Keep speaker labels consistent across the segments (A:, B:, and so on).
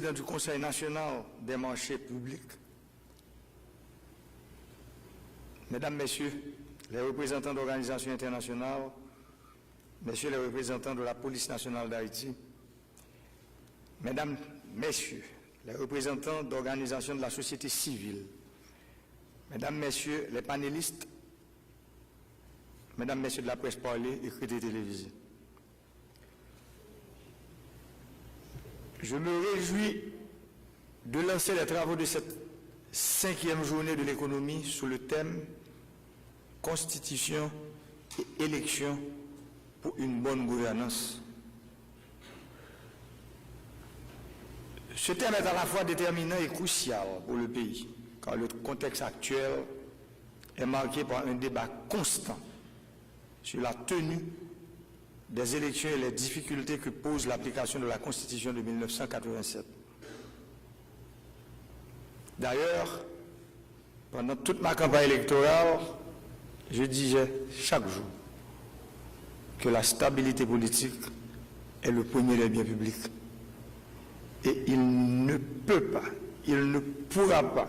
A: président du Conseil national des marchés publics, Mesdames, Messieurs, les représentants d'organisations internationales, Messieurs les représentants de la Police nationale d'Haïti, Mesdames, Messieurs, les représentants d'organisations de la société civile, Mesdames, Messieurs, les panélistes, Mesdames, Messieurs de la presse parlée, écrite et télévisée. Je me réjouis de lancer les travaux de cette 5e journée de l'économie sous le thème « Constitution et élection pour une bonne gouvernance ». Ce thème est à la fois déterminant et crucial pour le pays, car le contexte actuel est marqué par un débat constant sur la tenue des élections et les difficultés que pose l'application de la Constitution de 1987. D'ailleurs, pendant toute ma campagne électorale, je disais chaque jour que la stabilité politique est le premier des biens publics. Et il ne peut pas, il ne pourra pas,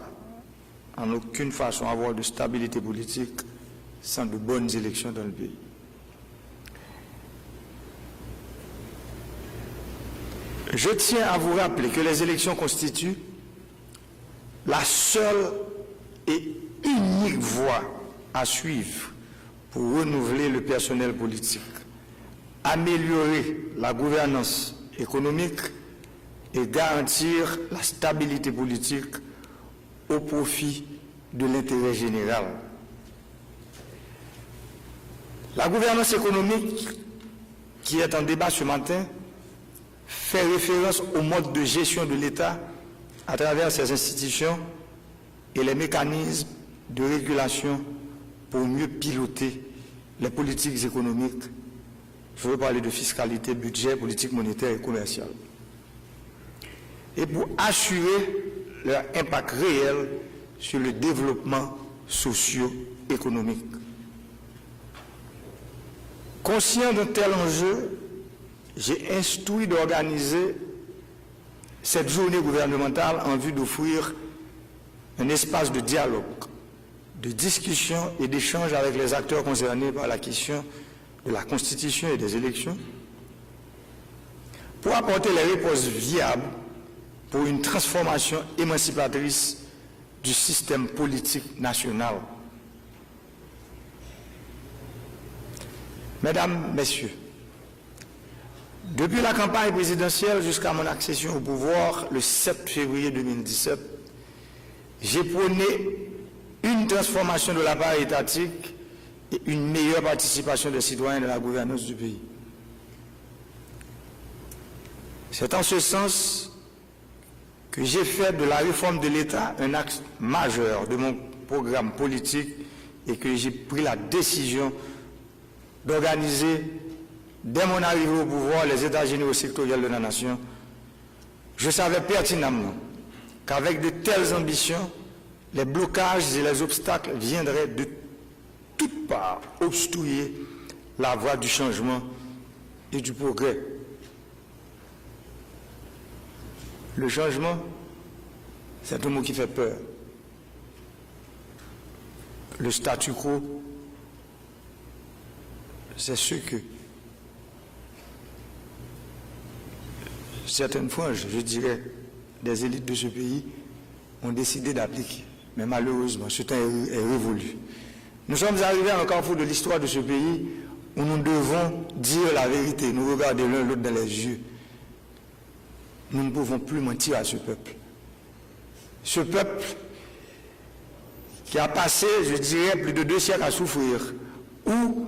A: en aucune façon, avoir de stabilité politique sans de bonnes élections dans le pays. Je tiens à vous rappeler que les élections constituent la seule et unique voie à suivre pour renouveler le personnel politique, améliorer la gouvernance économique et garantir la stabilité politique au profit de l'intérêt général. La gouvernance économique qui est en débat ce matin fait référence au mode de gestion de l'État à travers ses institutions et les mécanismes de régulation pour mieux piloter les politiques économiques. Je veux parler de fiscalité, budget, politique monétaire et commerciale. Et pour assurer leur impact réel sur le développement socio-économique. Conscient d'un tel enjeu, j'ai instruit d'organiser cette journée gouvernementale en vue d'offrir un espace de dialogue, de discussion et d'échange avec les acteurs concernés par la question de la Constitution et des élections, pour apporter les réponses viables pour une transformation émancipatrice du système politique national. Mesdames, Messieurs, depuis la campagne présidentielle jusqu'à mon accession au pouvoir le 7 février 2017, j'ai prôné une transformation de l'appareil étatique et une meilleure participation des citoyens dans la gouvernance du pays. C'est en ce sens que j'ai fait de la réforme de l'État un axe majeur de mon programme politique et que j'ai pris la décision d'organiser, dès mon arrivée au pouvoir, les États généraux sectoriels de la nation. Je savais pertinemment qu'avec de telles ambitions, les blocages et les obstacles viendraient de toutes parts obstruer la voie du changement et du progrès. Le changement, c'est un mot qui fait peur. Le statu quo, c'est ce que certaines fois, je dirais, des élites de ce pays ont décidé d'appliquer. Mais malheureusement, ce temps est révolu. Nous sommes arrivés à un carrefour de l'histoire de ce pays où nous devons dire la vérité, nous regarder l'un l'autre dans les yeux. Nous ne pouvons plus mentir à ce peuple. Ce peuple qui a passé, je dirais, plus de 2 siècles à souffrir, où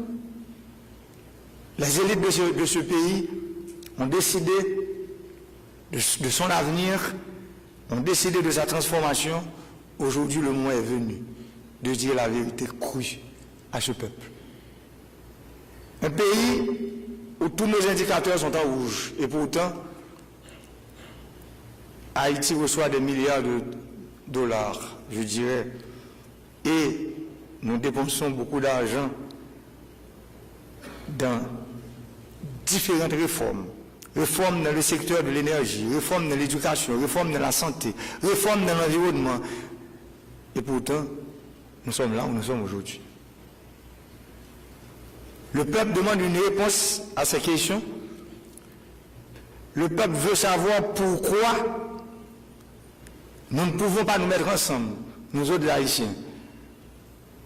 A: les élites de ce pays ont décidé de son avenir, ont décidé de sa transformation. Aujourd'hui, le moment est venu de dire la vérité crue à ce peuple. Un pays où tous nos indicateurs sont en rouge, et pourtant, Haïti reçoit des milliards de dollars, je dirais, et nous dépensons beaucoup d'argent dans différentes réformes réforme dans le secteur de l'énergie, réforme dans l'éducation, réforme dans la santé, réforme dans l'environnement. Et pourtant, nous sommes là où nous sommes aujourd'hui. Le peuple demande une réponse à ces questions. Le peuple veut savoir pourquoi nous ne pouvons pas nous mettre ensemble, nous autres Haïtiens,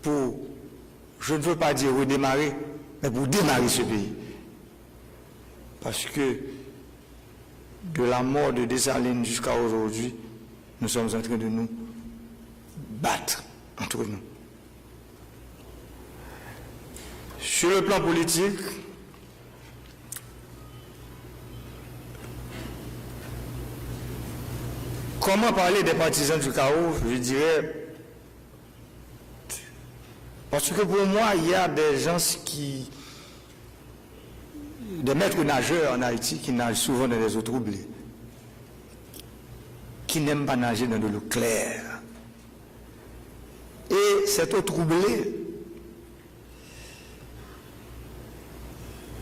A: pour, je ne veux pas dire redémarrer, mais pour démarrer ce pays. Parce que de la mort de Dessalines jusqu'à aujourd'hui, nous sommes en train de nous battre entre nous. Sur le plan politique, comment parler des partisans du chaos? Je dirais, parce que pour moi, il y a des gens des maîtres nageurs en Haïti qui nagent souvent dans des eaux troublées, qui n'aiment pas nager dans de l'eau claire. Et cette eau troublée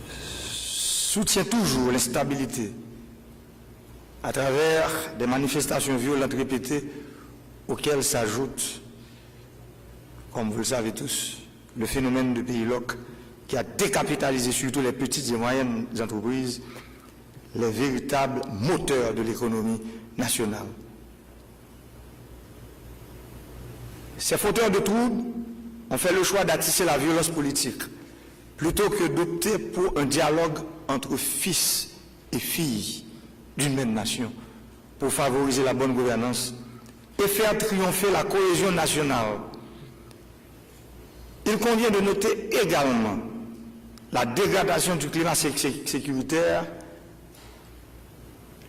A: soutient toujours l'instabilité à travers des manifestations violentes répétées auxquelles s'ajoute, comme vous le savez tous, le phénomène de pays loc qui a décapitalisé surtout les petites et moyennes entreprises, les véritables moteurs de l'économie nationale. Ces fauteurs de troubles ont fait le choix d'attiser la violence politique plutôt que d'opter pour un dialogue entre fils et filles d'une même nation pour favoriser la bonne gouvernance et faire triompher la cohésion nationale. Il convient de noter également la dégradation du climat sécuritaire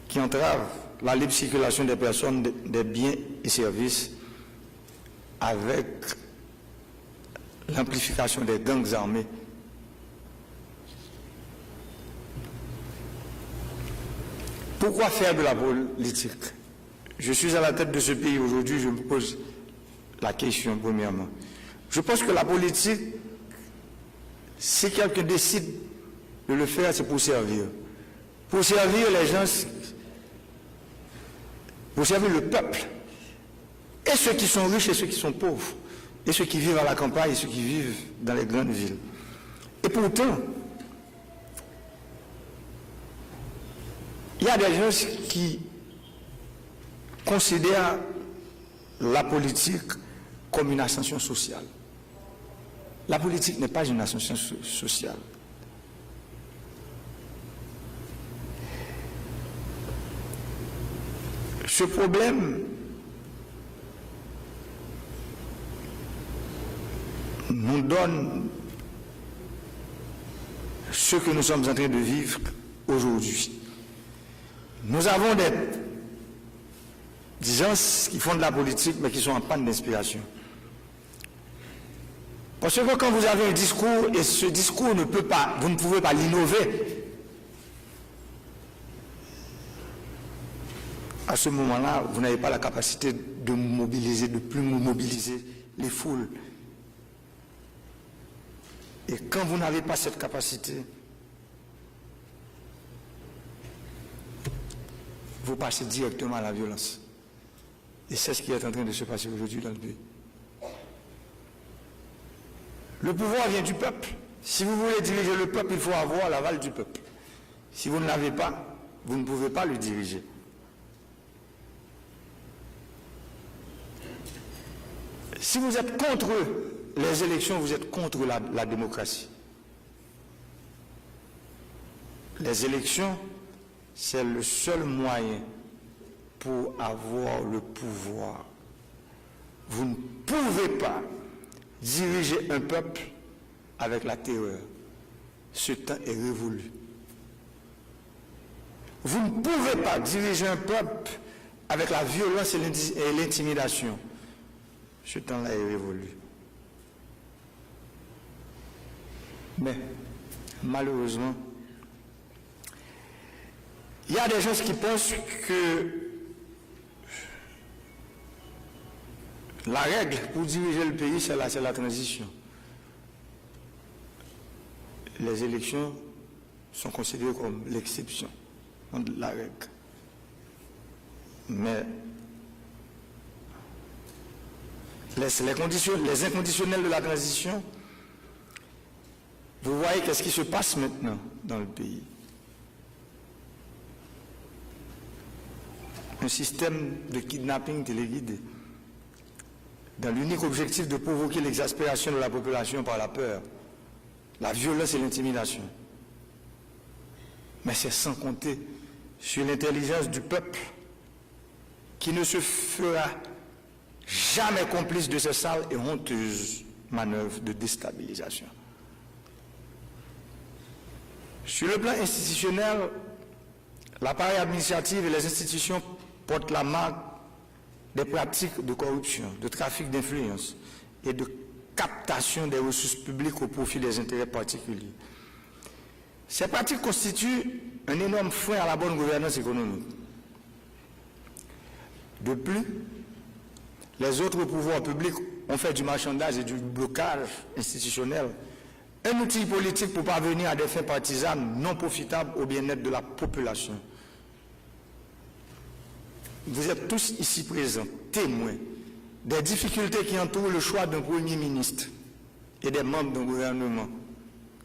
A: qui entrave la libre circulation des personnes, des biens et services avec l'amplification des gangs armés. Pourquoi faire de la politique? Je suis à la tête de ce pays aujourd'hui, je me pose la question premièrement. Je pense que la politique, si quelqu'un décide de le faire, c'est pour servir. Pour servir les gens, pour servir le peuple. Et ceux qui sont riches et ceux qui sont pauvres. Et ceux qui vivent à la campagne et ceux qui vivent dans les grandes villes. Et pourtant, il y a des gens qui considèrent la politique comme une ascension sociale. La politique n'est pas une ascension sociale. Ce problème nous donne ce que nous sommes en train de vivre aujourd'hui. Nous avons des gens qui font de la politique mais qui sont en panne d'inspiration. Parce que quand vous avez un discours et ce discours ne peut pas, vous ne pouvez pas l'innover, à ce moment-là, vous n'avez pas la capacité de mobiliser, de plus mobiliser les foules. Et quand vous n'avez pas cette capacité, vous passez directement à la violence. Et c'est ce qui est en train de se passer aujourd'hui dans le pays. Le pouvoir vient du peuple. Si vous voulez diriger le peuple, il faut avoir l'aval du peuple. Si vous ne l'avez pas, vous ne pouvez pas le diriger. Si vous êtes contre les élections, vous êtes contre la démocratie. Les élections, c'est le seul moyen pour avoir le pouvoir. Vous ne pouvez pas diriger un peuple avec la terreur. Ce temps est révolu. Vous ne pouvez pas diriger un peuple avec la violence et l'intimidation. Ce temps-là est révolu. Mais, malheureusement, il y a des gens qui pensent que la règle pour diriger le pays, c'est la transition. Les élections sont considérées comme l'exception. entre la règle. Mais les inconditionnels de la transition, vous voyez qu'est-ce qui se passe maintenant dans le pays. Un système de kidnapping téléguidé, dans l'unique objectif de provoquer l'exaspération de la population par la peur, la violence et l'intimidation. Mais c'est sans compter sur l'intelligence du peuple qui ne se fera jamais complice de ces sales et honteuses manœuvres de déstabilisation. Sur le plan institutionnel, l'appareil administratif et les institutions portent la marque des pratiques de corruption, de trafic d'influence et de captation des ressources publiques au profit des intérêts particuliers. Ces pratiques constituent un énorme frein à la bonne gouvernance économique. De plus, les autres pouvoirs publics ont fait du marchandage et du blocage institutionnel un outil politique pour parvenir à des fins partisanes non profitables au bien-être de la population. Vous êtes tous ici présents, témoins des difficultés qui entourent le choix d'un Premier ministre et des membres d'un gouvernement,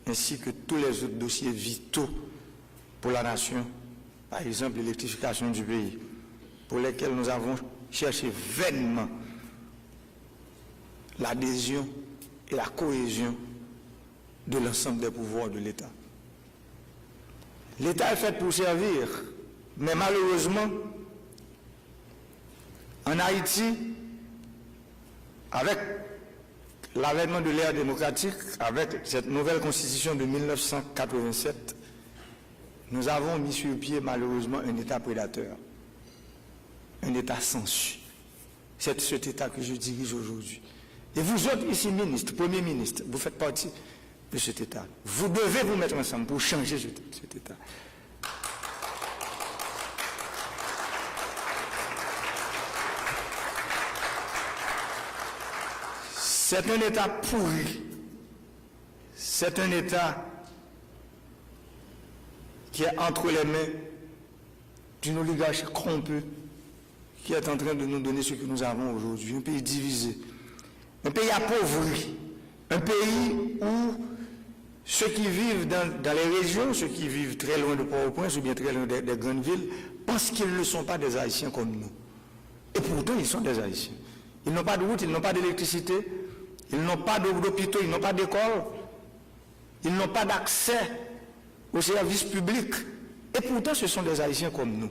A: ainsi que tous les autres dossiers vitaux pour la nation, par exemple l'électrification du pays, pour lesquels nous avons cherché vainement l'adhésion et la cohésion de l'ensemble des pouvoirs de l'État. L'État est fait pour servir, mais malheureusement, en Haïti, avec l'avènement de l'ère démocratique, avec cette nouvelle constitution de 1987, nous avons mis sur pied malheureusement un État prédateur, un État sensu. C'est cet État que je dirige aujourd'hui. Et vous autres ici, ministres, Premier ministre, vous faites partie de cet État. Vous devez vous mettre ensemble pour changer cet État. C'est un État pourri. C'est un État qui est entre les mains d'une oligarchie corrompue qui est en train de nous donner ce que nous avons aujourd'hui. Un pays divisé, un pays appauvri, un pays où ceux qui vivent dans les régions, ceux qui vivent très loin de Port-au-Prince ou bien très loin des grandes villes, pensent qu'ils ne sont pas des Haïtiens comme nous. Et pourtant, ils sont des Haïtiens. Ils n'ont pas de route, ils n'ont pas d'électricité, ils n'ont pas d'hôpitaux, ils n'ont pas d'école, ils n'ont pas d'accès aux services publics. Et pourtant, ce sont des Haïtiens comme nous.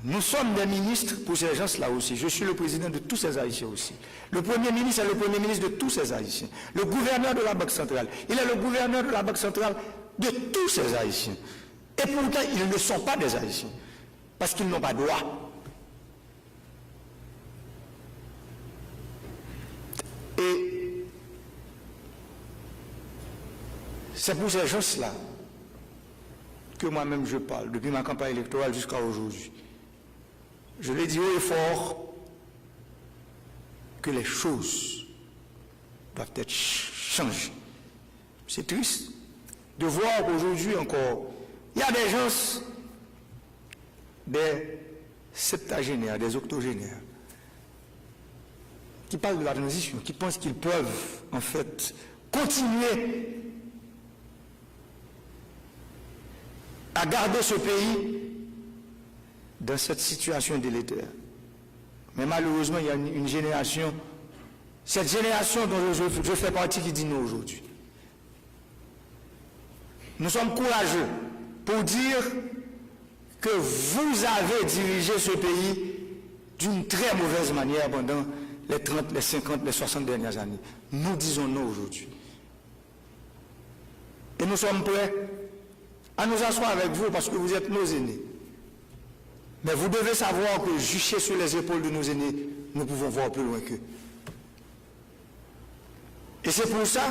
A: Nous sommes des ministres pour ces gens-là aussi. Je suis le président de tous ces Haïtiens aussi. Le Premier ministre est le Premier ministre de tous ces Haïtiens. Le gouverneur de la Banque centrale, il est le gouverneur de la Banque centrale de tous ces Haïtiens. Et pourtant, ils ne sont pas des Haïtiens. Parce qu'ils n'ont pas droit. Et c'est pour ces gens-là que moi-même je parle, depuis ma campagne électorale jusqu'à aujourd'hui. Je l'ai dit haut et fort que les choses doivent être changées. C'est triste de voir qu'aujourd'hui encore, il y a des gens, des septagénaires, des octogénaires, qui parlent de la transition, qui pensent qu'ils peuvent en fait continuer à garder ce pays dans cette situation délétère. Mais malheureusement, il y a une génération, cette génération dont je fais partie qui dit non aujourd'hui. Nous sommes courageux pour dire que vous avez dirigé ce pays d'une très mauvaise manière pendant les 30, les 50, les 60 dernières années. Nous disons non aujourd'hui. Et nous sommes prêts à nous asseoir avec vous parce que vous êtes nos aînés. Mais vous devez savoir que juché sur les épaules de nos aînés, nous pouvons voir plus loin qu'eux. Et c'est pour ça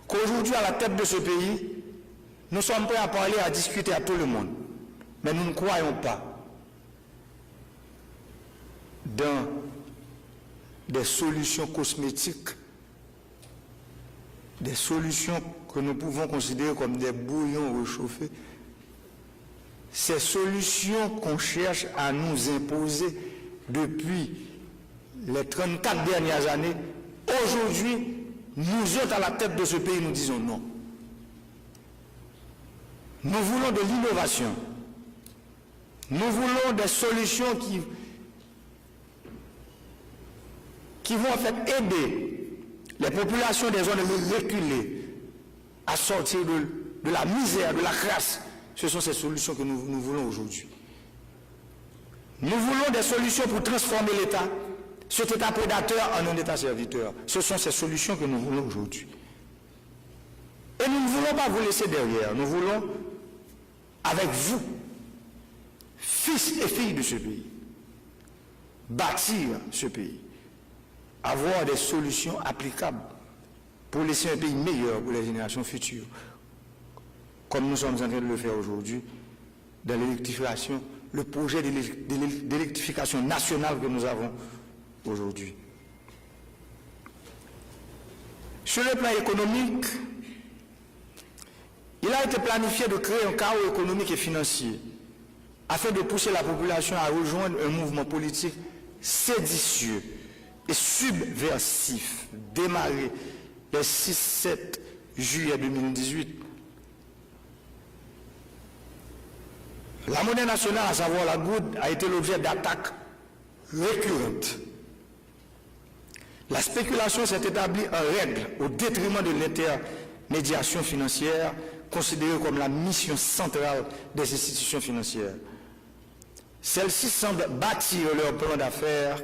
A: qu'aujourd'hui, à la tête de ce pays, nous sommes prêts à parler, à discuter à tout le monde. Mais nous ne croyons pas dans des solutions cosmétiques, des solutions que nous pouvons considérer comme des bouillons réchauffés ces solutions qu'on cherche à nous imposer depuis les 34 dernières années, aujourd'hui, nous autres à la tête de ce pays, nous disons non. Nous voulons de l'innovation. Nous voulons des solutions qui vont en fait aider les populations des zones reculées à sortir de la misère, de la crasse. Ce sont ces solutions que nous voulons aujourd'hui. Nous voulons des solutions pour transformer l'État, cet État prédateur, en un État serviteur. Ce sont ces solutions que nous voulons aujourd'hui. Et nous ne voulons pas vous laisser derrière. Nous voulons, avec vous, fils et filles de ce pays, bâtir ce pays, avoir des solutions applicables pour laisser un pays meilleur pour les générations futures, comme nous sommes en train de le faire aujourd'hui, dans l'électrification, le projet d'électrification nationale que nous avons aujourd'hui. Sur le plan économique, il a été planifié de créer un chaos économique et financier afin de pousser la population à rejoindre un mouvement politique séditieux et subversif démarré le 6-7 juillet 2018. La monnaie nationale, à savoir la goutte, a été l'objet d'attaques récurrentes. La spéculation s'est établie en règle au détriment de l'intermédiation financière, considérée comme la mission centrale des institutions financières. Celles-ci semblent bâtir leur plan d'affaires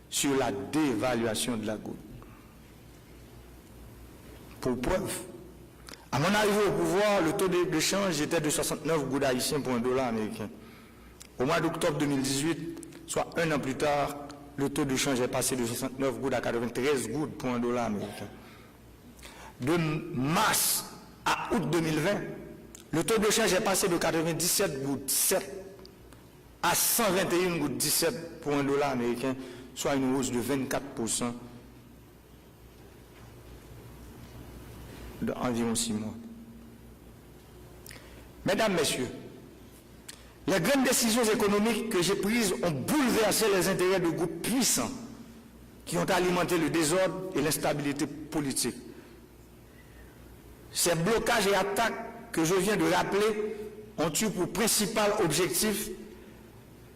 A: sur la dévaluation de la goutte. Pour preuve, à mon arrivée au pouvoir, le taux de change était de 69 gouttes haïtiens pour $1 américain. Au mois d'octobre 2018, soit un an plus tard, le taux de change est passé de 69 gouttes à 93 gouttes pour $1 américain. De mars à août 2020, le taux de change est passé de 97 gouttes 7 à 121 gouttes 17 pour $1 américain, soit une hausse de 24% d'environ 6 mois. Mesdames, Messieurs, les grandes décisions économiques que j'ai prises ont bouleversé les intérêts de groupes puissants qui ont alimenté le désordre et l'instabilité politique. Ces blocages et attaques que je viens de rappeler ont eu pour principal objectif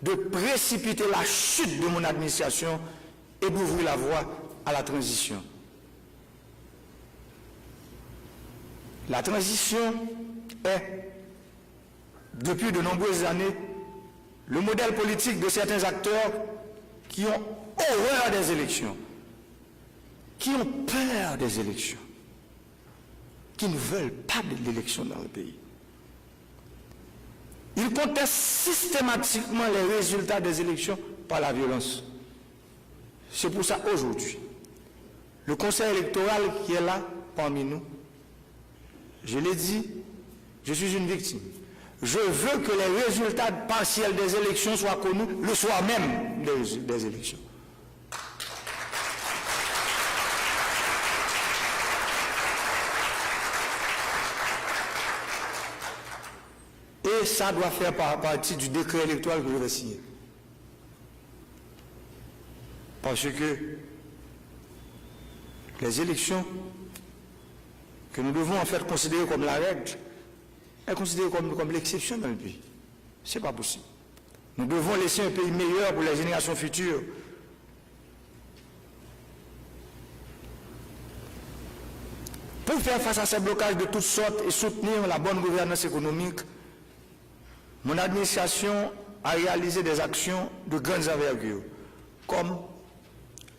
A: de précipiter la chute de mon administration et d'ouvrir la voie à la transition. La transition est, depuis de nombreuses années, le modèle politique de certains acteurs qui ont horreur des élections, qui ont peur des élections, qui ne veulent pas de l'élection dans le pays. Ils contestent systématiquement les résultats des élections par la violence. C'est pour ça aujourd'hui, le Conseil électoral qui est là parmi nous, je l'ai dit, je suis une victime. Je veux que les résultats partiels des élections soient connus le soir même des élections. Et ça doit faire partie du décret électoral que je vais signer. Parce que les élections que nous devons en fait considérer comme la règle, est considérée comme l'exception dans le pays. Ce n'est pas possible. Nous devons laisser un pays meilleur pour les générations futures. Pour faire face à ces blocages de toutes sortes et soutenir la bonne gouvernance économique, mon administration a réalisé des actions de grande envergure, comme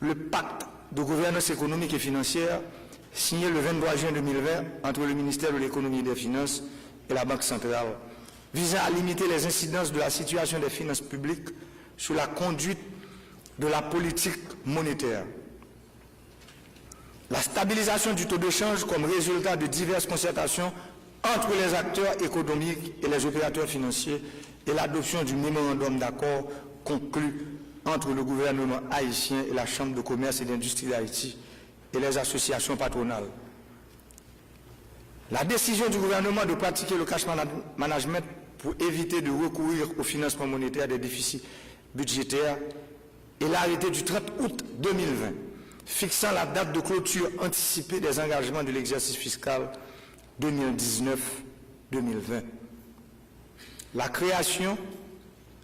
A: le pacte de gouvernance économique et financière signé le 23 juin 2020 entre le ministère de l'économie et des finances et la Banque centrale, visant à limiter les incidences de la situation des finances publiques sur la conduite de la politique monétaire. La stabilisation du taux de change comme résultat de diverses concertations entre les acteurs économiques et les opérateurs financiers et l'adoption du mémorandum d'accord conclu entre le gouvernement haïtien et la Chambre de commerce et d'industrie d'Haïti et les associations patronales. La décision du gouvernement de pratiquer le cash management pour éviter de recourir au financement monétaire des déficits budgétaires et l'arrêté du 30 août 2020 fixant la date de clôture anticipée des engagements de l'exercice fiscal 2019-2020. La création,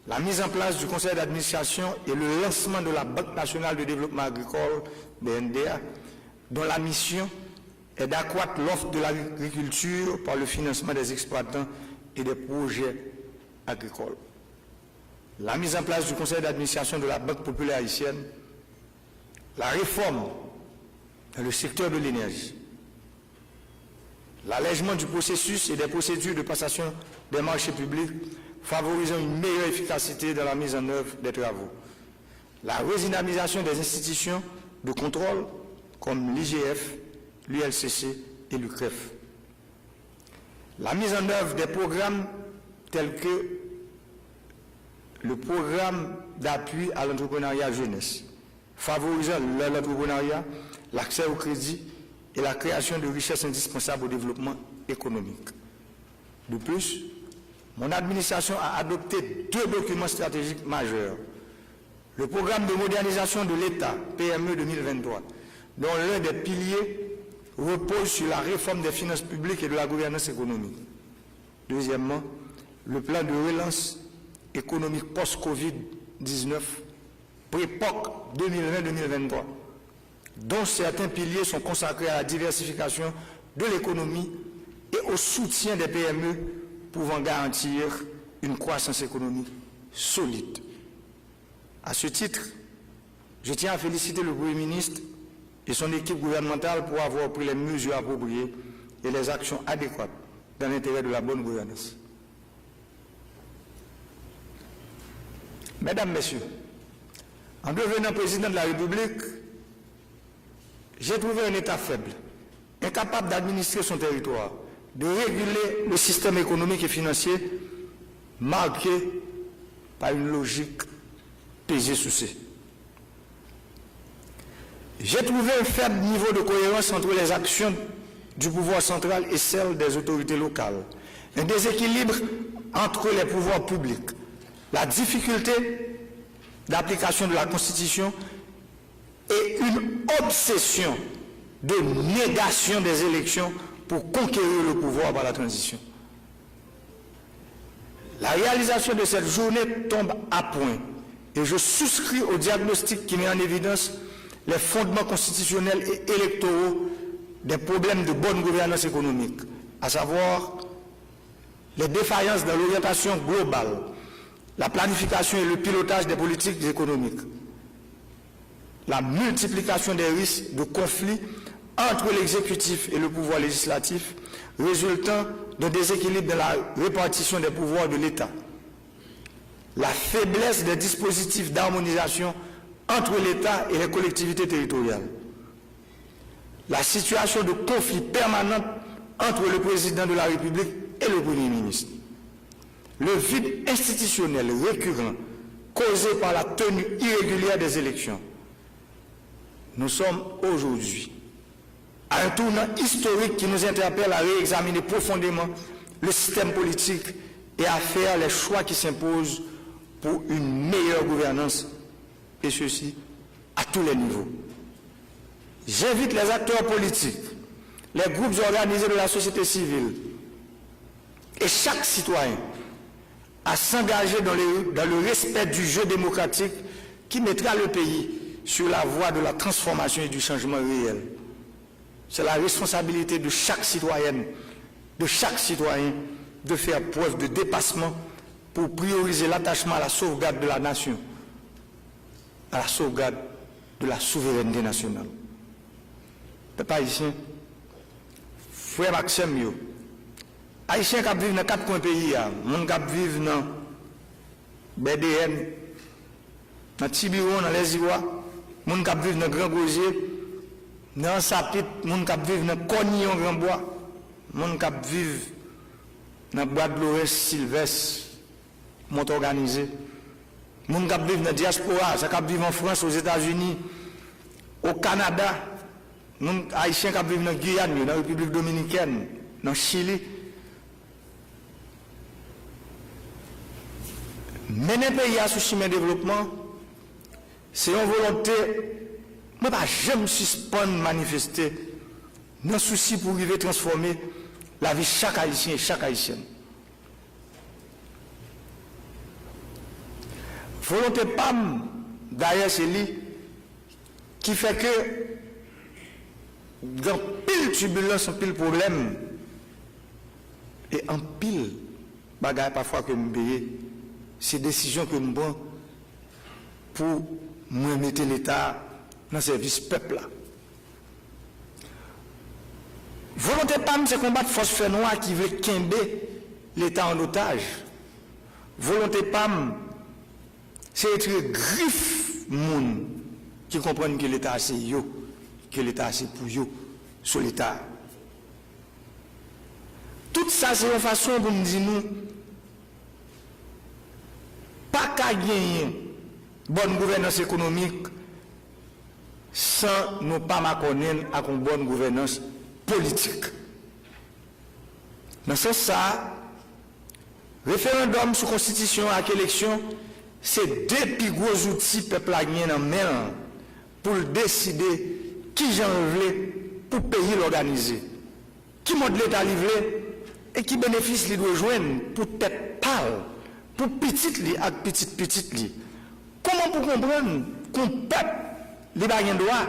A: la mise en place du conseil d'administration et le lancement de la Banque nationale de développement agricole, BNDA, dont la mission est d'accroître l'offre de l'agriculture par le financement des exploitants et des projets agricoles. La mise en place du conseil d'administration de la Banque populaire haïtienne, la réforme dans le secteur de l'énergie, l'allègement du processus et des procédures de passation des marchés publics favorisant une meilleure efficacité dans la mise en œuvre des travaux, la redynamisation des institutions de contrôle comme l'IGF, l'ULCC et l'UCREF, la mise en œuvre des programmes tels que le programme d'appui à l'entrepreneuriat jeunesse, favorisant l'entrepreneuriat, l'accès au crédit et la création de richesses indispensables au développement économique. De plus, mon administration a adopté 2 documents stratégiques majeurs. Le programme de modernisation de l'État, PME 2023, dont l'un des piliers repose sur la réforme des finances publiques et de la gouvernance économique. Deuxièmement, le plan de relance économique post-Covid-19, pré-POC 2020-2023, dont certains piliers sont consacrés à la diversification de l'économie et au soutien des PME pouvant garantir une croissance économique solide. À ce titre, je tiens à féliciter le Premier ministre et son équipe gouvernementale pour avoir pris les mesures appropriées et les actions adéquates dans l'intérêt de la bonne gouvernance. Mesdames, Messieurs, en devenant président de la République, j'ai trouvé un État faible, incapable d'administrer son territoire, de réguler le système économique et financier marqué par une logique pesée sous C. J'ai trouvé un faible niveau de cohérence entre les actions du pouvoir central et celles des autorités locales, un déséquilibre entre les pouvoirs publics, la difficulté d'application de la Constitution et une obsession de négation des élections pour conquérir le pouvoir par la transition. La réalisation de cette journée tombe à point et je souscris au diagnostic qui met en évidence les fondements constitutionnels et électoraux des problèmes de bonne gouvernance économique, à savoir les défaillances dans l'orientation globale, la planification et le pilotage des politiques économiques, la multiplication des risques de conflits entre l'exécutif et le pouvoir législatif résultant d'un déséquilibre dans la répartition des pouvoirs de l'État, la faiblesse des dispositifs d'harmonisation entre l'État et les collectivités territoriales, la situation de conflit permanent entre le président de la République et le Premier ministre, le vide institutionnel récurrent causé par la tenue irrégulière des élections. Nous sommes aujourd'hui à un tournant historique qui nous interpelle à réexaminer profondément le système politique et à faire les choix qui s'imposent pour une meilleure gouvernance, et ceci à tous les niveaux. J'invite les acteurs politiques, les groupes organisés de la société civile et chaque citoyen à s'engager dans le respect du jeu démocratique qui mettra le pays sur la voie de la transformation et du changement réel. C'est la responsabilité de chaque citoyenne, de chaque citoyen, de faire preuve de dépassement pour prioriser l'attachement à la sauvegarde de la nation, à la sauvegarde de la souveraineté nationale. Peuple haïtien, frère Maxime, Haïtiens qui vivent dans 4 coins pays, les gens qui vivent dans BDN, dans Tibiron, dans les Ivoires, les gens qui vivent dans Grand Gosier, dans Sapit, les gens qui vivent dans Cognon, Grand Bois, les gens qui vivent dans Bois de l'Ouest, Sylvestre, Mont-Organisé, les gens qui vivent dans la diaspora, ceux qui vivent en France, aux États-Unis, au Canada, les Haïtiens qui vivent dans Guyane, dans la République dominicaine, dans Chili. mener le pays à ce chemin de développement, c'est une volonté, mais pas jamais suspendre, manifester, dans le souci pour arriver à transformer la vie de chaque Haïtien et chaque Haïtienne. Volonté PAM, d'ailleurs, c'est lui qui fait que, dans pile turbulence, en pile problème, et en pile bagaille parfois que nous payons, c'est décision que nous prenons pour nous mettre l'État dans le service peuple. Volonté PAM, c'est combattre force fait noire qui veut quimber l'État en otage. Volonté PAM, c'est être griffe moun qui comprennent que l'État c'est yo, que l'État c'est pour yo, sur l'État. Tout ça, c'est une façon pour nous dire nous, pas qu'à gagner bonne gouvernance économique sans nous pas m'accorder à une bonne gouvernance politique. Dans ce sens, référendum sur constitution à élection, c'est deux plus gros outils peuple a gagné dans main pour décider qui j'en veux pour payer l'organiser. Qui mode l'État livré et qui bénéfice li doit joindre pour tête pâle, pour petite li ak petite li. Comment pour comprendre qu'on peuple li ba gen droit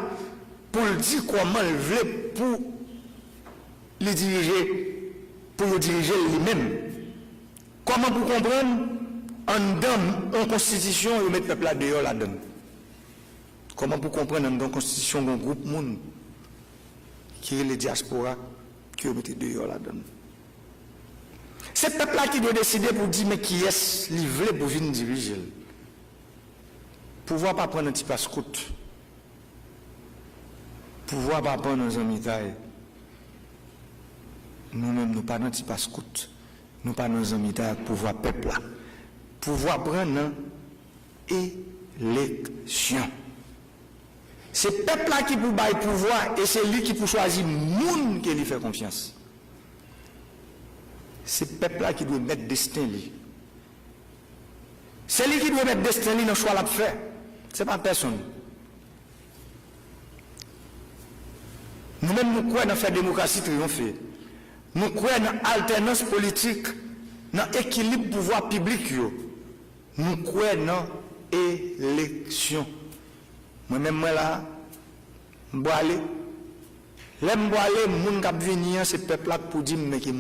A: pour dire comment il veut pour les diriger, pour le diriger lui-même. Comment pour comprendre en donne en constitution et mettre le peuple là dehors la donne. Comment pour comprendre en donne constitution un groupe monde qui est les diaspora qui mettent dehors la donne. C'est le peuple là qui doit décider pour dire mais qui est livré pour venir diriger. Pouvoir pas prendre un petit passe-croûte. Pouvoir pas prendre un amis taille. Nous-mêmes, nous pas dans un petit passe-croûte. Nous pas dans un amis taille pouvoir peuple là. Pouvoir prendre élection. C'est le peuple là qui peut bailler pouvoir et c'est lui qui peut choisir le monde qui lui fait confiance. C'est le peuple là qui doit mettre destin lui. C'est lui qui doit mettre destin lui dans le choix qu'il fait. Ce n'est pas personne. Nous-mêmes, nous croyons dans faire démocratie triompher. Nous croyons dans alternance politique, dans l'équilibre pouvoir public. Nous croyons dans l'élection. Moi-même, moi là, je vais aller. Là, je vais aller, les gens qui viennent, c'est le peuple là pour dire que les gens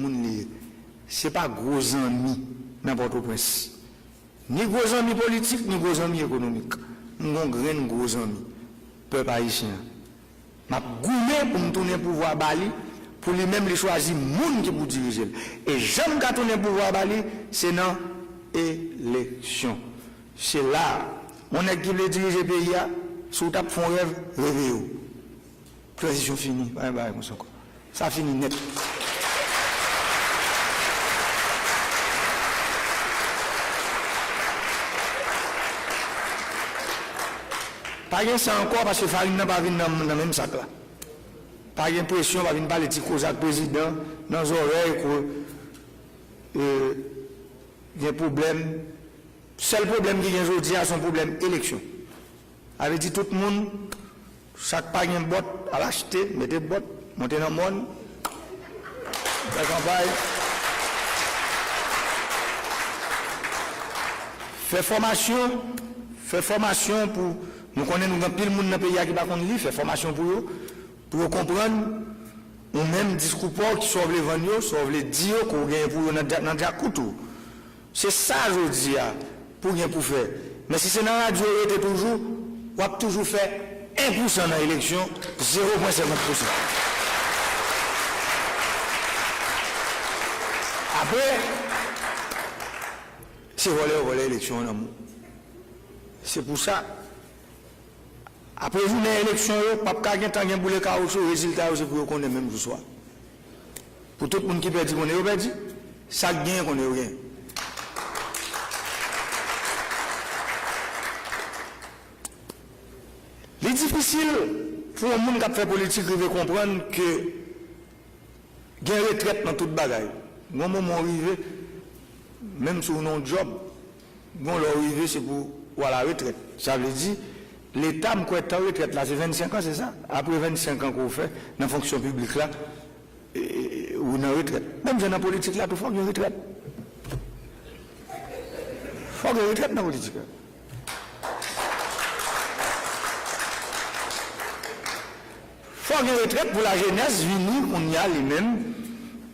A: ce n'est pas gros amis dans Port-au-Prince. Ni gros amis politiques, ni gros amis économiques. Nous avons gros amis, peuple haïtien. Je vais pour me tourner le pouvoir Bali, pour lui-même les choisir les gens qui pour diriger. Et j'aime qu'à tourner le pouvoir Bali, c'est dans l'élection. C'est là, on est qui veut diriger le pays, si vous font rêve, rêvez-vous. Transition finie, ça finit net. Pas de ça encore parce que Farine n'a pas venu dans le même sac là. Pas de pression, pas venir parler de cause avec le président, dans les oreilles, il y a un problème. Le seul problème qu'il y a aujourd'hui, c'est son problème élection. Avait dit tout le monde, chaque pas un bot à l'acheter, mettez bot, montez dans le monde, la campagne. Fait formation pour. Nous connaissons nous pile monde dans le pays qui va contre lui, fait formation pour eux comprendre ou même discours qui sauve les vendre, sauve les dire qu'on gagne pour eux dans le couteau. C'est ça je dis pour rien pour faire. Mais si c'est dans la radio, était toujours, on va toujours faire 1% dans l'élection, 0,50%. Après, c'est voler l'élection en amour. C'est pour ça. Après une élection, pas de temps pour les caoutchouc, résultat c'est pour qu'on ait même ce soir. Pour tout le monde qui perd, on est perdu. Ça gagne qu'on est rien. C'est difficile pour un monde qui fait politique de comprendre que il y a une retraite dans toute bagaille. Au moment où on arrive, même sur un job, bon, l'arrivée, c'est pour à la retraite. Ça veut dire, l'État, me croit en retraite là, c'est 25 ans, c'est ça? Après 25 ans qu'on fait, dans la fonction publique là, ou dans la retraite. Même dans la politique là, il faut qu'il y ait une retraite. Il faut qu'il y ait une retraite dans la politique. Il faut qu'il y ait une retraite pour la jeunesse, venir, on y a les mêmes,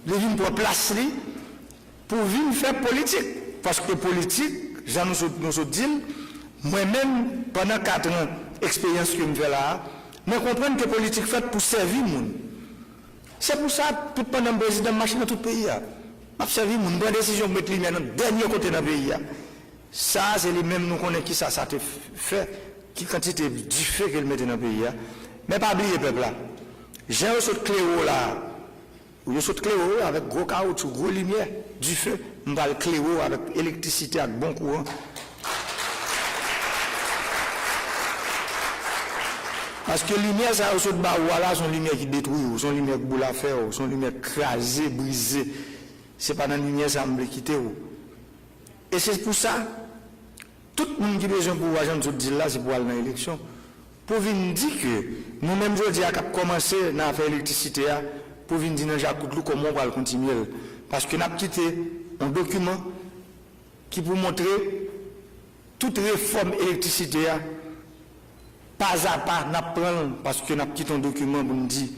A: les vignes pour placer, pour venir faire politique. Parce que politique, j'en nous dit, moi-même, pendant 4 ans, expérience que je fais là, je comprends que la politique est faite pour servir le monde. C'est pour ça que pendant le président marche dans tout le pays. Je servi le monde, je prends décision de mettre les dans le dernier côté dans le pays. Ça, c'est les mêmes nous connaissons qui ça te fait, qui quantité du fait qu'elle mette dans le pays. Mais pas oublier le peuple là. J'ai un saut de cléo là. Ou un saut de cléo avec gros caoutchouc, gros lumière, du feu. On va le cléo avec électricité, avec bon courant. Parce que lumière, ça a de voilà, son lumière qui détruit, son lumière qui boule à faire, son lumière crasée, brisée. C'est pas dans la lumière, ça me quitter. Et c'est pour ça, tout le monde qui a besoin de pouvoir, je dis là, c'est pour aller dans l'élection. Pour venir dire que nous-mêmes, je dis, à commencer à faire l'électricité, pour venir dire, Jacques Coutelou, comment on va le continuer. Parce que nous avons quitté un document qui peut montrer toute réforme électricité, pas à pas, nous prenons, parce que nous avons quitté un document pour nous dire,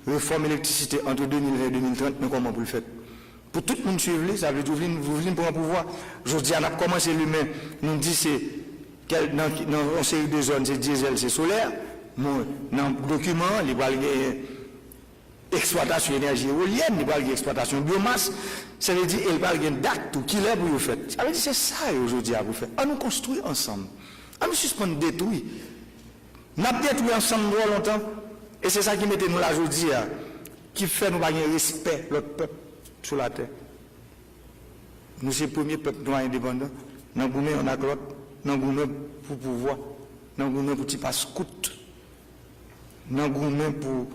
A: réforme électricité entre 2020 et 2030, mais comment vous le faites? Pour tout le monde suivre, ça veut dire que vous venez pour un pouvoir. Je dis, on a commencé l'humain, nous dit c'est dans une série de zones, c'est diesel, c'est solaire. Dans le document, il y a exploitation énergie éolienne, il y a exploitation biomasse. Ça veut dire qu'il y a une date tout qui est pour vous faire. Ça veut dire c'est ça aujourd'hui à vous faire. On nous construit ensemble. On nous suspend détruire. Nous avons détruit ensemble longtemps. Et c'est ça qui mettait nous là aujourd'hui, qui fait nous pas un respect l'autre peuple sur la terre. Nous sommes le premier peuple noir indépendant. Nous avons on a l'autre. Nous avons pour pouvoir. Nous avons pour petit pas scout. Nous avons pour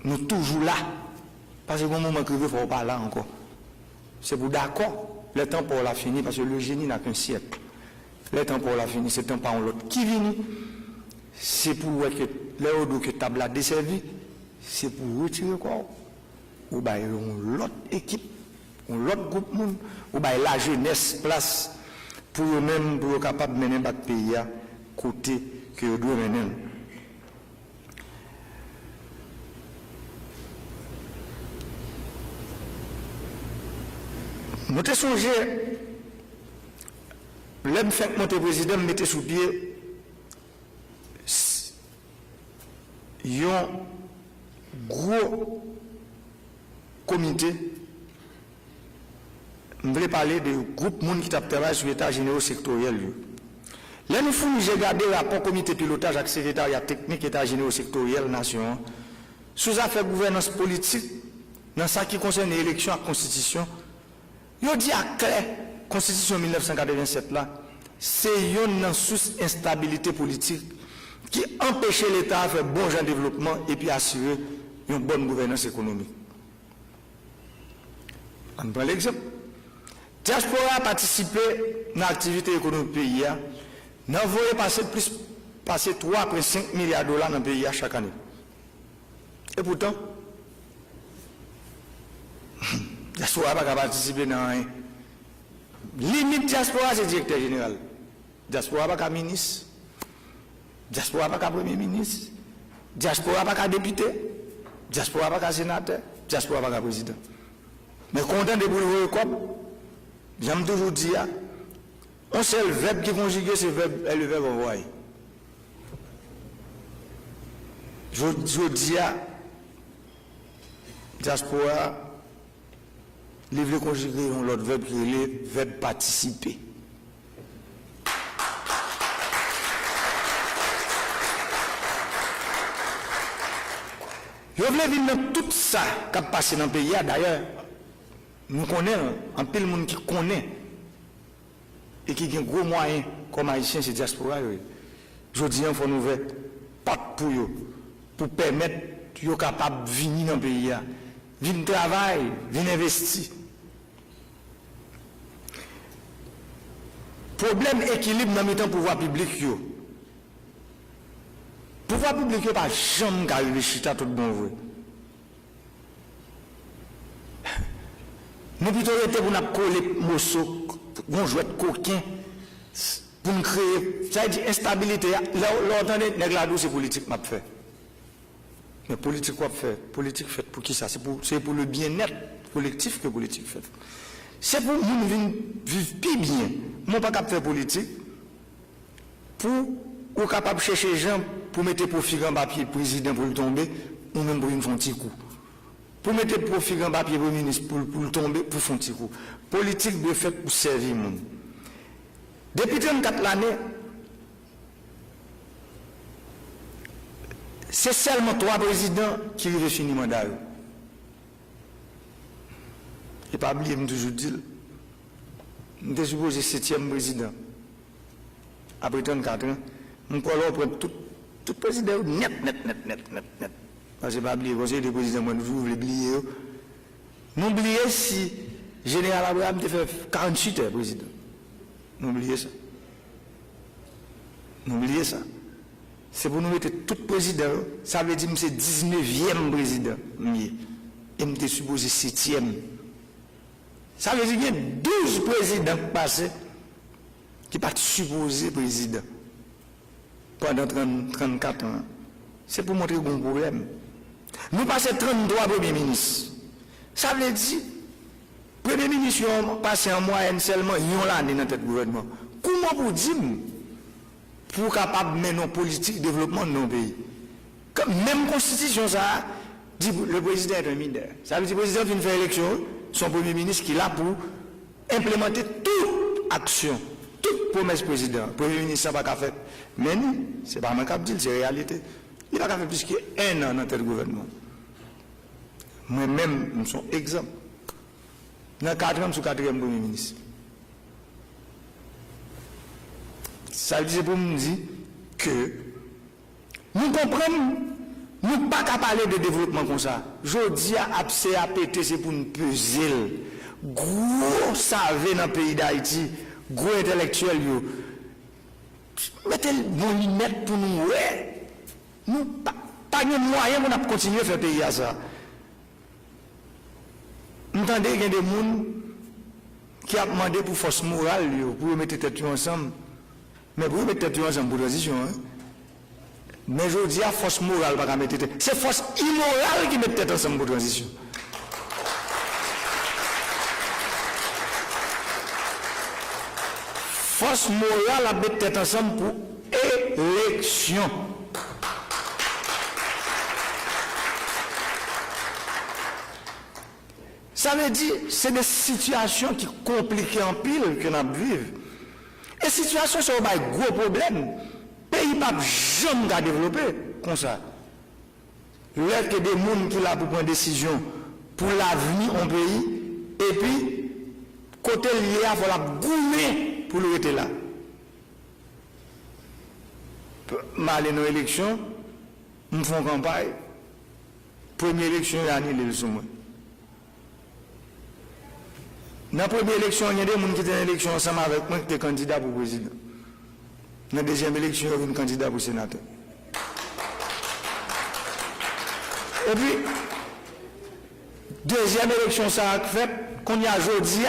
A: nous toujours là. Parce que au moment que il ne faut pas là encore. C'est pour d'accord. Le temps pour la finir, parce que le génie n'a qu'un siècle. Le temps pour la finir, c'est un temps par l'autre. Qui vient? C'est pour que l'heure que table a desservi, c'est pour retirer quoi? Ou bien l'autre équipe, ou l'autre groupe monde, ou bien la jeunesse place pour eux-mêmes, pour être capable de mener notre pays à côté que nous devons mener. Nous avons songé, l'homme fait que mon président mettait sous pied un gros comité. Je voulais parler de groupe monde qui travaille sur l'état général sectoriel. Là, nous avons regardé le rapport comité pilotage avec le secrétariat technique état général sectoriel nation sous affaires gouvernance politique dans ce qui concerne l'élection à la constitution. Il dit à clair, constitution 1987 là, c'est une source instabilité politique qui empêchait l'État de faire bon genre de développement et puis assurer une bonne gouvernance économique. On prend l'exemple. Diaspora a participé dans l'activité économique du pays. Nous avons passer 3,5 milliards de dollars dans le pays chaque année. Et pourtant, diaspora n'a pas participé dans rien. Limite diaspora, c'est directeur général. Diaspora n'a pas ministre. Diaspora n'a pas premier ministre. Diaspora n'a pas député. Diaspora n'a pas sénateur. Diaspora n'a pas président. Mais content de vous comme j'aime toujours dire, on sait le verbe qui conjugue, c'est le verbe envoyer. Je dis à diaspora, les veut conjuguer l'autre verbe qui est le verbe participer. Je voulais vivre dans tout ça qui a passé dans le pays. D'ailleurs, nous connaissons un peu de monde qui connaît et qui a un gros moyen comme haïtien, c'est diaspora. Je dis qu'il faut nous ouvrir porte pour permettre aux capables de venir dans le pays, venir travailler, venir investir. Problème équilibre dans le pouvoir public. Pouvoir public n'est pas jamais arrivé chita tout bon vrai. Nous plutôt été pour nous coller morceau, pour jouer de coquin, pour nous créer, ça veut dire instabilité. Là, entendez, c'est politique m'a fait. Mais politique quoi fait? Politique fait pour qui ça? C'est pour le bien-être collectif que politique fait. C'est pour nous vivre plus bien. Moi pas capable faire politique pour ou capable de chercher les gens pour mettre profil en papier président pour le tomber ou même pour une font petit coup. Pour mettre profil en papier premier ministre pour le tomber pour faire un petit coup. Politique doit faire pour servir le monde. Depuis 34 l'année, c'est seulement 3 présidents qui arrivent finir le mandat. Et pas oublier, je toujours dit, je suis supposé 7e président. Après 34 ans, je crois qu'on prend tout président net. Parce que je ne pas oublier, le conseil de président, moi, vous oubliez. N'oubliez si le général Abraham a fait 48 heures président. N'oubliez ça. N'oubliez ça. C'est pour nous mettre tout président, ça veut dire que c'est 19e président. Et je suis supposé 7e. Ça veut dire qu'il y a 12 présidents passés qui ne sont pas supposés président pendant 34 ans. C'est pour montrer qu'on a un problème. Nous passons 33 premiers ministres. Ça veut dire que les premiers ministres ont passé en moyenne seulement une année dans notre gouvernement. Comment vous dire pour capable de mener une politique de développement de nos pays? Même constitution, ça dit le président est un mineur. Ça veut dire que le président vient faire élection, son premier ministre qui est là pour implémenter toute action, toute promesse président. Le premier ministre, ça n'a pas fait. Mais nous, ce n'est pas un cap c'est réalité. Il n'a pas fait plus qu'un an dans notre gouvernement. Moi-même, nous sommes exemples. Dans 4 ans, sous 4e premier ministre. Ça veut dire pour nous dire que nous comprenons, nous ne pouvons pas parler de développement comme ça. Je dis à CAPT, c'est pour nous peser. Gros savez dans le pays d'Haïti, gros intellectuel. Mettez le bon limite pour nous. Ouais. Nous pas de moyens pour continuer à faire pays à ça. Vous entendez qu'il y a des gens qui ont demandé pour force morale, pour mettre tête ensemble. Mais pour mettre tête ensemble pour transition. Mais je dis à force morale, pas mettre tête. C'est force immorale qui met tête ensemble pour transition. Force morale à mettre tête ensemble pour élection. Ça veut dire que c'est des situations qui compliquent en pile que nous vivons. Et situations sont un gros problème. Le pays ne peut jamais développer comme ça. Il y a des gens qui sont là pour prendre des décisions pour l'avenir en pays. Et puis, côté lié, il faut la goumer pour le rester là. Mal dans l'élection, nous faisons campagne. Première élection, il y a annulé le sommet. Dans la première élection, il y a des gens qui étaient en élection ensemble avec moi qui étaient candidats pour président. Dans la deuxième élection, il y a un candidat pour sénateur. Et puis, deuxième élection, ça a fait qu'on y a aujourd'hui,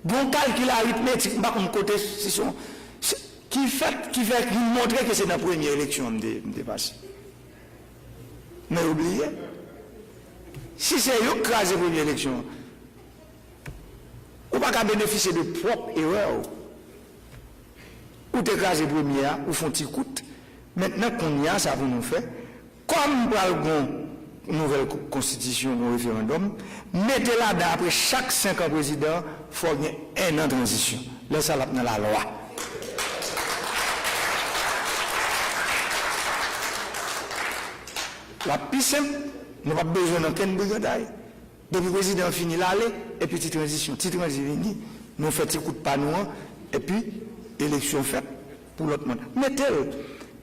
A: bon calcul arithmétique, pas comme côté, qui montre que c'est la première élection de passé. Mais oubliez, si c'est eux qui crasent la première élection, ou pas qu'à bénéficier de propres erreurs. Ou t'écraser la première, ou font petit coup. Maintenant qu'on y a, ça vous nous fait. Comme pour une nouvelle constitution, un référendum, mettez là après chaque 5 ans président, il faut qu'il y ait un an de transition. Là, ça dans la loi. La plus simple, nous n'avons pas besoin d'aucune brigade. Depuis le président finit l'aller, et puis petite transition, nous faisons petit coup de panneau, et puis élection faite pour l'autre monde. Mettez-le.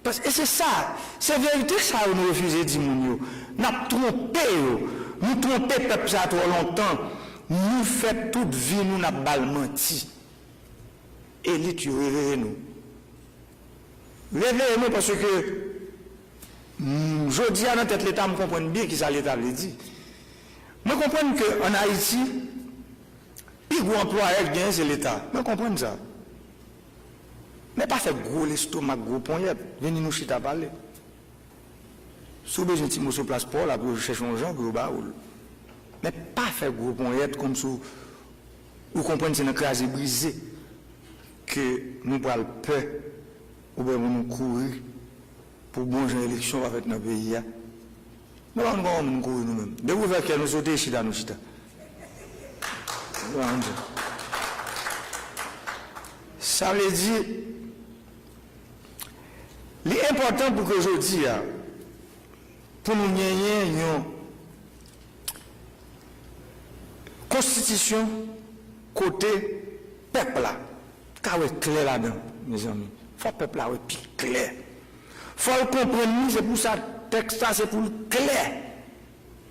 A: Parce que c'est ça, c'est vérité que ça nous refusons de dire. Nous avons trompé, nous trompé le peuple ça trop longtemps. Nous faisons toute vie, nous n'avons pas menti. élite, réveillez-nous. Réveillez-nous parce que je dis à notre tête l'État, me comprendre bien qui ça l'État veut dire. Je comprends qu'en Haïti, le plus gros employeur qui c'est l'État. Je comprends ça. Mais pas faire gros l'estomac, gros poignet, venez nous chita parler. Si vous avez un petit mot sur place pour là, pour chercher un gens, pour vous. Mais pas faire gros poignet comme si vous comprenez c'est une crase brisée que nous prenons peur ou bien nous courir pour bon genre élection avec notre pays. Nous allons courir nous-mêmes. De vous faire que nous sautons chita nous chita. Ça veut dire, l'important pour que je dise, pour nous gagner une constitution côté peuple là, car c'est clair là-dedans, mes amis. Il faut que le peuple là soit clair. Il faut le comprendre, c'est pour ça que le texte là, c'est pour le clair.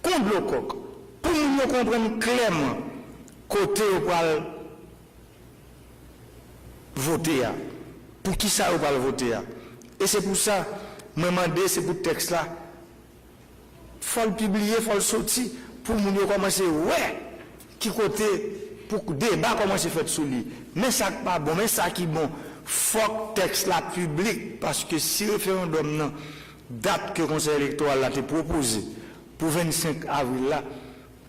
A: Contre le coq. Pour nous comprendre clairement, côté où on voter. Pour qui ça on va voter? Et c'est pour ça, je me demande, c'est pour le texte là. Il faut le publier, il faut le sortir pour nous commencer, ouais, qui côté, pour que le débat commence à faire sous lui. Mais ça n'est pas bon, mais ça qui est bon, il faut que le texte là public, parce que si le référendum, non, date que le conseil électoral a été proposé pour 25 avril là,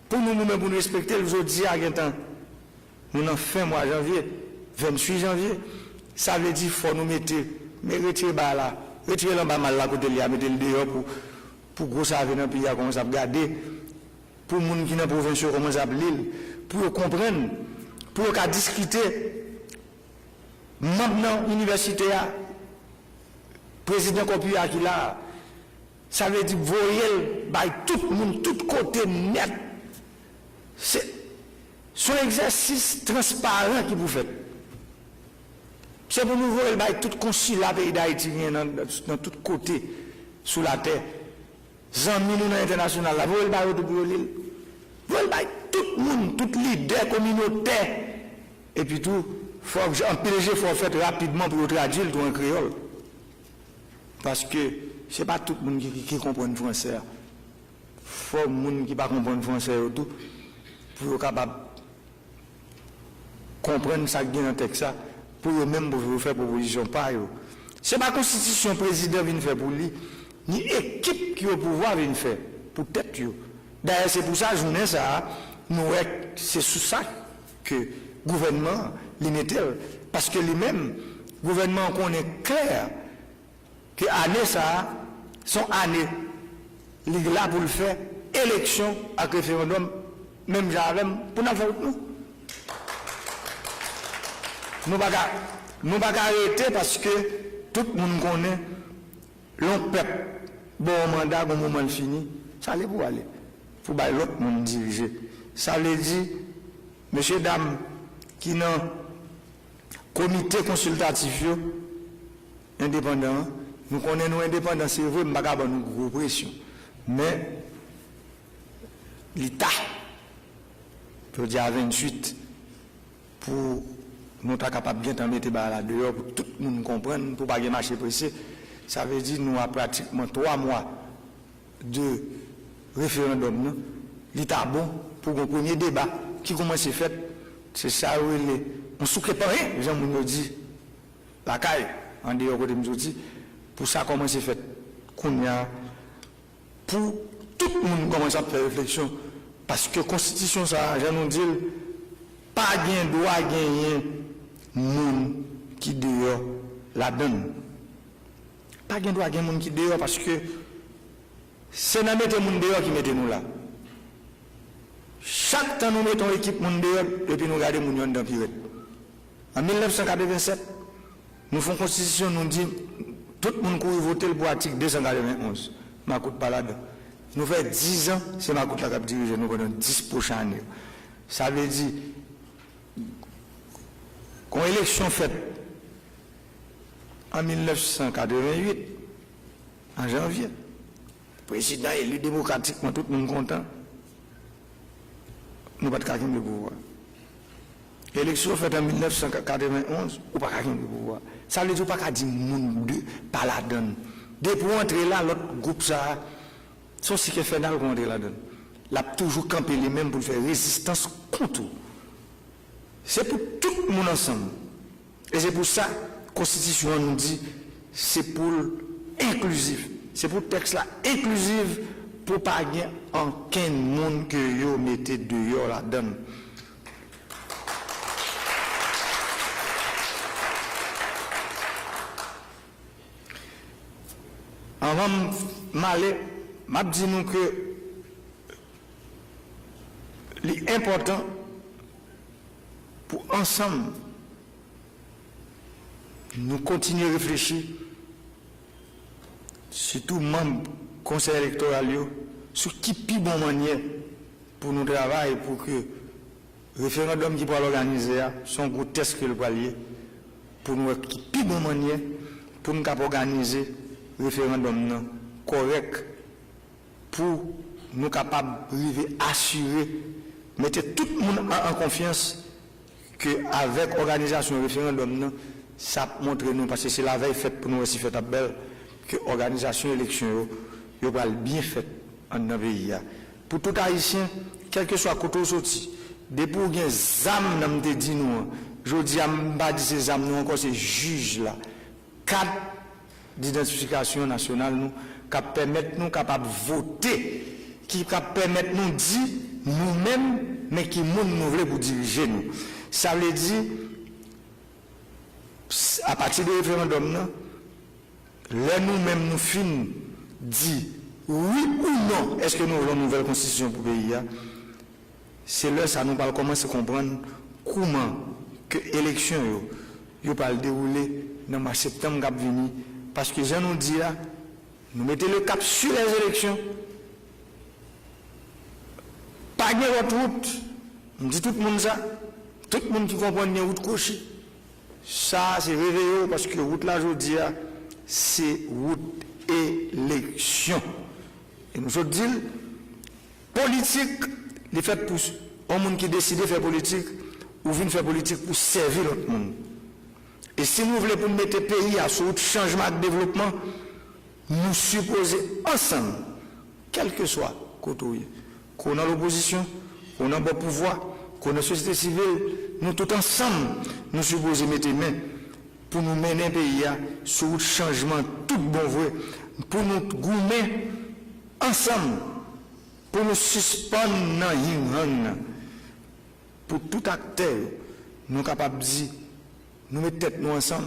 A: pour nous-mêmes, pour nous respecter, le jeudi à temps, nous en fin mois janvier, 28 janvier, ça veut dire qu'il faut nous mettre, mais retirer là, retirer l'en bas mal là, côté là, mettre le dehors pour gros ça venir dans le pays, comment ça regarder, pour les gens qui sont dans la province, comment ça l'île, pour comprendre, pour discuter. Maintenant, l'université, président Kopia qui là, ça veut dire voyez tout le monde, tout côté net. C'est un exercice transparent qui vous faites. C'est pour nous voir tout consulat pays d'Haïti dans tout côté sous la terre. Zami nous international là, vous voyez tout pour l'île. Vous voyez tout le monde, tout leader communautaire. Et puis tout, faut en PDG faut faire rapidement pour traduire tout en créole. Parce que c'est pas tout le monde qui comprend le français. Il faut le monde qui ne comprend pas le français tout pour être capable de comprendre ça qui est dans le texte, pour eux-mêmes pour faire proposition par eux. Ce n'est pas la constitution que le président vient faire pour lui, ni l'équipe qui a au pouvoir vient faire pour tête. D'ailleurs, c'est pour ça que journée ça, c'est sous ça que le gouvernement limite. Parce que lui-même, le gouvernement connaît clair que l'année ça, son année, il est là pour le faire, élection avec référendum, même j'avais pour nous faire nous. Nous ne pouvons pas arrêter parce que tout le monde connaît l'on peuple, bon mandat, bon moment fini, ça allait pour aller. Pour que l'autre monde diriger. Ça veut dire, messieurs, dames, qui dans le comité consultatif indépendant, nous connaissons indépendants, c'est vrai, nous ne pouvons pas nous gros pression. Mais l'État, je dis à 28, pour nous être capables de bien mettre là dehors, pour tout le monde comprendre, pour ne pas marcher pressé, ça veut dire que nous avons pratiquement 3 mois de référendum. L'État bon pour un premier débat qui commence à faire, c'est ça où il est. On ne souffre pas rien, les gens m'ont dit, la caille, en dehors de dit, pour ça commence à faire. Pour tout le monde commence à faire réflexion, parce que la Constitution, ça, je nous dis, pas gain droit gagner monde qui dehors la donne. Pas gain droit gagner monde qui dehors parce que c'est dans mettre monde dehors qui mettez nous là. Chaque temps nous mettons l'équipe monde dehors et puis nous regardons monde dans pirate. En 1987, nous faisons constitution, nous dit tout le monde qui voter pour l'article 291. Ma coûte pas là-dedans. Nous faisons 10 ans, c'est ma coûte là qui dirige nous pendant 10 prochaines années. Ça veut dire qu'on élection faite en 1988, en janvier, le président élu démocratiquement, tout le monde content, nous ne pouvons pas le pouvoir. Élection faite en 1991, ou pas qu'à pouvoir. Ça veut dire pas qu'à dire monde de pas la donne. Dès pour entrer là, l'autre groupe ça, son cycle fédéral pour entrer là-dedans. L'a toujours campé les mêmes pour faire résistance contre. C'est pour tout le monde ensemble. Et c'est pour ça que la Constitution nous dit c'est pour inclusif. C'est pour le texte là inclusif pour pas gagner aucun monde que vous mettez dehors là-dedans. Avant de m'aller, je dis nous que l'important pour ensemble nous continuer à réfléchir, surtout membres du conseil électoral, sur qui plus bonne manière pour nous travailler pour que le référendum qui va l'organiser son grotesque le poilier pour nous qui plus bonne manière pour nous organiser le référendum correct pour nous capables d'assurer, mettre tout le monde en confiance qu'avec l'organisation du référendum, ça montre nous, parce que c'est la veille faite pour nous aussi fait belle, que l'organisation de l'élection va bien faite dans le pays. Pour tout Haïtien, quel que soit le côté sorti, depuis qu'il y a des âmes, je dis à ces âmes, nous encore ces juges là, cadre d'identification nationale, nous, qui permettent nous capables de voter, qui permettent nous de dire nous-mêmes, mais qui nous voulons pour diriger nous. Ça veut dire, à partir du référendum, là nous-mêmes nous finissons dire oui ou non, est-ce que nous voulons une nouvelle constitution pour le pays? C'est là ça nous parle commencer à comprendre comment que l'élection va dérouler dans le mois de septembre qui va venir. Parce que je nous dis là, nous mettons le cap sur les élections. Pas de votre route. On dit tout le monde ça. Tout le monde qui comprend une route cochée. Ça, c'est réveillé parce que route là, je dis, c'est route élection. Et nous autres disons, politique, les fait pour un monde qui décide de faire politique, ou vient faire politique pour servir l'autre monde. Et si nous voulons mettre le pays à ce changement de développement, nous supposons ensemble, quel que soit côté, qu'on a l'opposition, qu'on a le pouvoir, qu'on a la société civile, nous tous ensemble, nous supposons mettre les mains pour nous mener le pays à ce changement tout bon vrai, pour nous goumer ensemble, pour nous suspendre dans l'Iran, pour tout acteur, nous sommes capables de dire, nous mettons tête nous ensemble,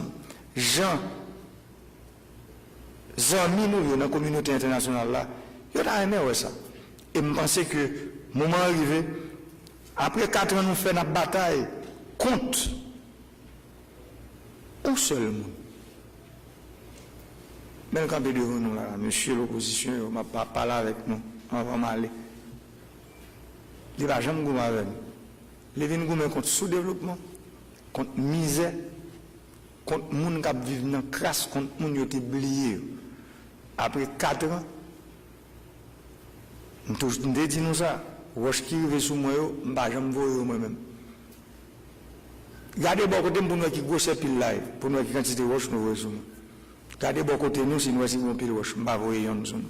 A: gens, amis nous dans la communauté internationale là, ils ont aimé ça. Et je pense que le moment arrivé, après 4 ans, nous faisons notre bataille contre un seul monde. Même quand nous là, monsieur l'opposition, il ne m'a pas parlé avec nous, on va m'aller. Il ne va jamais goumer avec nous. Il va goumer contre le sous-développement, contre la misère, contre les gens qui vivent dans la crasse, contre les gens qui ont été oubliés. Après 4 ans, nous disons ça. Roche qui arrive sur moi, je ne vais jamais voir moi-même. Gardez bon côté pour nous qui grosse pile là, pour nous qui quantité de roche nous voyons sur nous. Gardez bon côté nous si nous avons pile roche, je ne vais pas voir sur nous.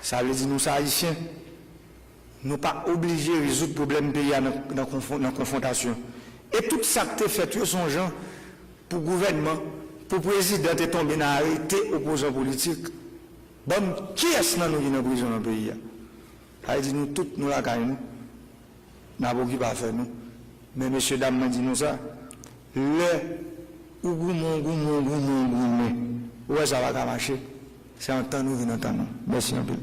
A: Ça veut dire nous, Haïtiens, nous ne sommes pas obligés de résoudre le problème pays dans la confrontation. Et tout ça que tu fait, sont gens pour le gouvernement, pour le président, tu es tombé dans l'arrêté opposant politique. Bon, qui est-ce que nous sommes en prison dans le pays? Ça dit nous tous, nous la gagnons. Nous n'avons pas faire nous. Mais messieurs, dames, nous disons ça. Le goumon, ouais, ça va marcher. C'est en temps nous venons en temps. Merci un peu.